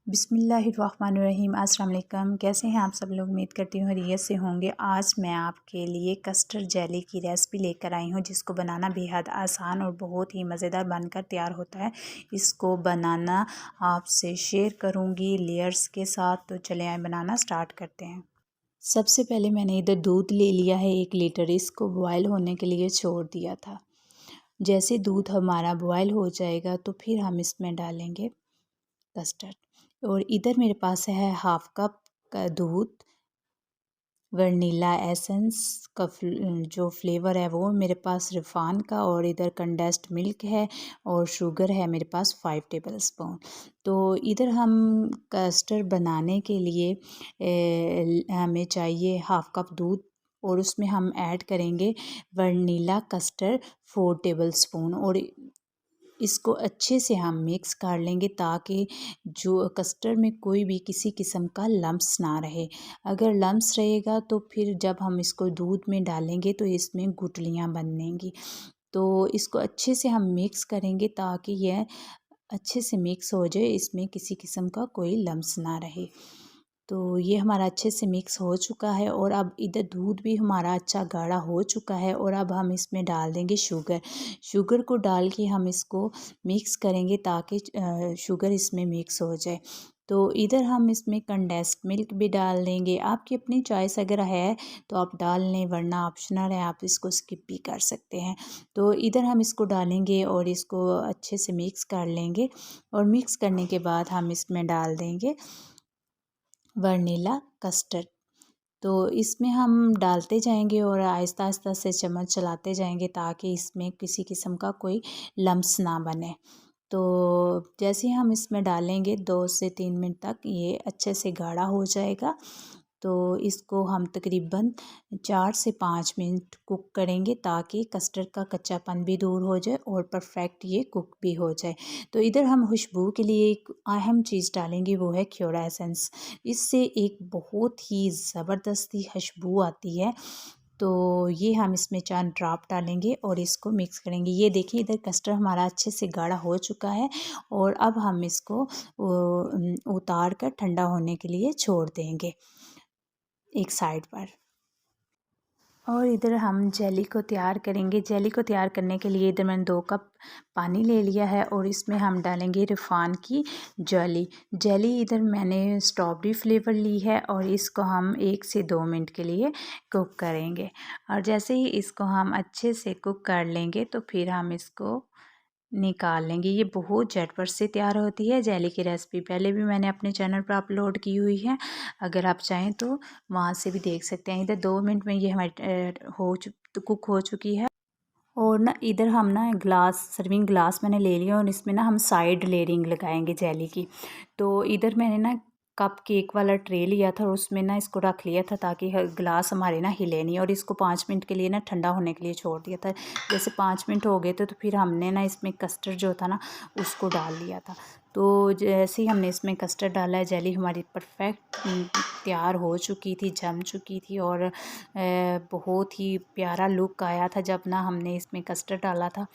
बिस्मिल्लाहिर्रहमानिर्रहीम। अस्सलाम वालेकुम। कैसे हैं आप सब लोग? उम्मीद करती हूँ खैरियत से होंगे। आज मैं आपके लिए कस्टर्ड जेली की रेसिपी लेकर आई हूँ, जिसको बनाना बेहद आसान और बहुत ही मज़ेदार बनकर तैयार होता है। इसको बनाना आपसे शेयर करूँगी लेयर्स के साथ। तो चले आए बनाना स्टार्ट करते हैं। सबसे पहले मैंने इधर दूध ले लिया है 1 लीटर। इसको बॉयल होने के लिए छोड़ दिया था। जैसे दूध हमारा बॉयल हो जाएगा तो फिर हम इसमें डालेंगे कस्टर्ड। और इधर मेरे पास है हाफ कप का दूध। वनीला एसेंस का जो फ्लेवर है वो मेरे पास रिफान का, और इधर कंडेंस्ड मिल्क है, और शुगर है मेरे पास 5 टेबलस्पून। तो इधर हम कस्टर्ड बनाने के लिए हमें चाहिए हाफ कप दूध, और उसमें हम ऐड करेंगे वनीला कस्टर्ड 4 टेबलस्पून। और इसको अच्छे से हम मिक्स कर लेंगे ताकि जो कस्टर्ड में कोई भी किसी किस्म का लम्स ना रहे। अगर लम्स रहेगा तो फिर जब हम इसको दूध में डालेंगे तो इसमें गुठलियाँ बनेंगी। तो इसको अच्छे से हम मिक्स करेंगे ताकि यह अच्छे से मिक्स हो जाए, इसमें किसी किस्म का कोई लम्स ना रहे। तो ये हमारा अच्छे से मिक्स हो चुका है, और अब इधर दूध भी हमारा अच्छा गाढ़ा हो चुका है। और अब हम इसमें डाल देंगे शुगर। शुगर को डाल के हम इसको मिक्स करेंगे ताकि शुगर इसमें मिक्स हो जाए। तो इधर हम इसमें कंडेंस्ड मिल्क भी डाल देंगे। आपकी अपनी चॉइस अगर है तो आप डाल लें, वरना ऑप्शनल है, आप इसको स्किप भी कर सकते हैं। तो इधर हम इसको डालेंगे और इसको अच्छे से मिक्स कर लेंगे। और मिक्स करने के बाद हम इसमें डाल देंगे वनीला कस्टर्ड। तो इसमें हम डालते जाएंगे और आहिस्ता आहिस्ता से चम्मच चलाते जाएंगे ताकि इसमें किसी किस्म का कोई लम्स ना बने। तो जैसे ही हम इसमें डालेंगे 2 से 3 मिनट तक ये अच्छे से गाढ़ा हो जाएगा। तो इसको हम तकरीबन 4 से 5 मिनट कुक करेंगे ताकि कस्टर्ड का कच्चापन भी दूर हो जाए और परफेक्ट ये कुक भी हो जाए। तो इधर हम खुशबू के लिए एक अहम चीज़ डालेंगे, वो है क्योड़ा एसेंस। इससे एक बहुत ही ज़बरदस्ती खुशबू आती है। तो ये हम इसमें 4 ड्रॉप डालेंगे और इसको मिक्स करेंगे। ये देखिए इधर कस्टर्ड हमारा अच्छे से गाढ़ा हो चुका है, और अब हम इसको उतार कर ठंडा होने के लिए छोड़ देंगे एक साइड पर। और इधर हम जेली को तैयार करेंगे। जेली को तैयार करने के लिए इधर मैंने 2 कप पानी ले लिया है, और इसमें हम डालेंगे रिफान की जेली। जेली इधर मैंने स्ट्रॉबेरी फ्लेवर ली है, और इसको हम 1 से 2 मिनट के लिए कुक करेंगे। और जैसे ही इसको हम अच्छे से कुक कर लेंगे तो फिर हम इसको निकाल लेंगे। ये बहुत झटपट से तैयार होती है जेली की रेसिपी। पहले भी मैंने अपने चैनल पर अपलोड की हुई है, अगर आप चाहें तो वहाँ से भी देख सकते हैं। इधर 2 मिनट में ये हमारी कुक हो चुकी है। और ना इधर हम ना ग्लास, सर्विंग ग्लास मैंने ले लिया, और इसमें ना हम साइड लेयरिंग लगाएंगे जेली की। तो इधर मैंने ना कप केक वाला ट्रे लिया था, और उसमें ना इसको रख लिया था ताकि ग्लास हमारे ना हिले नहीं। और इसको 5 मिनट के लिए ना ठंडा होने के लिए छोड़ दिया था। जैसे 5 मिनट हो गए थे तो फिर हमने ना इसमें कस्टर्ड जो था ना उसको डाल लिया था। तो जैसे ही हमने इसमें कस्टर्ड डाला है, जेली हमारी परफेक्ट तैयार हो चुकी थी, जम चुकी थी, और बहुत ही प्यारा लुक आया था जब ना हमने इसमें कस्टर्ड डाला था।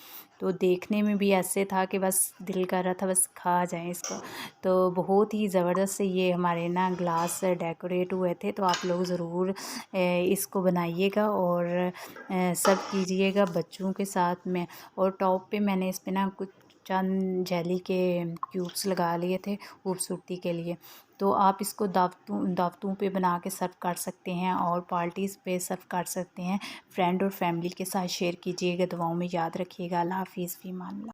तो देखने में भी ऐसे था कि बस दिल कर रहा था बस खा जाएं इसको। तो बहुत ही ज़बरदस्त से ये हमारे ना ग्लास डेकोरेट हुए थे। तो आप लोग ज़रूर इसको बनाइएगा और सर्व कीजिएगा बच्चों के साथ में। और टॉप पे मैंने इस पे ना कुछ चंद जेली के क्यूब्स लगा लिए थे खूबसूरती के लिए। तो आप इसको दावतों पे बना के सर्व कर सकते हैं, और पार्टीज़ पे सर्व कर सकते हैं। फ्रेंड और फैमिली के साथ शेयर कीजिएगा। दुआओं में याद रखिएगा। अल्लाह हाफिज़, फ़ी अमान अल्लाह।